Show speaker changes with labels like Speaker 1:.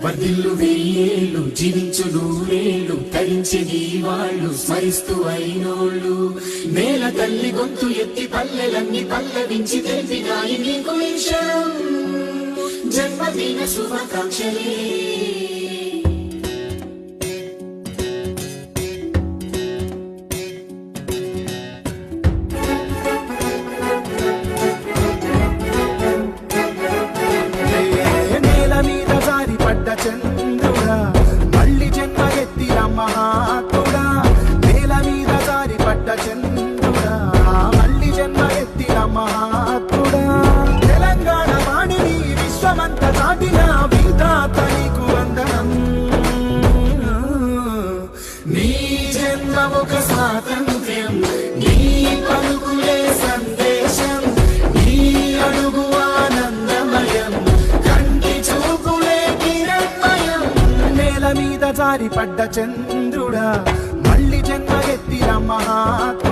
Speaker 1: వర్ధిల్లు వెయ్యేళ్ళు జీవించు నూరేళ్ళు తరించే నీ వాళ్ళు స్మరిస్తూ అయినోళ్ళు నేల తల్లి గొంతు ఎత్తి పల్లెలన్నీ పల్లవించి తెలిపినాయి నీకు ఈ క్షణం జన్మదిన శుభాకాంక్షలే
Speaker 2: చంద్రుడా మళ్ళీ జన్మ ఎత్తిన మహాత్ముడా నేల మీద జారి పడ్డ చంద్రుడా మళ్ళీ జన్మ ఎత్తిన మహాత్ముడా తెలంగాణ వాణిని విశ్వమంత దాటిన విధాత నీకు వందనం నీ జన్మ ఒక స్వాతంత్ర్యం నీ పలుకులే సందేశం నీ అడుగు ఆనందమయం మీద జారి పడ్డ చంద్రుడా మళ్ళీ జన్మ ఎత్తిన మహాత్మ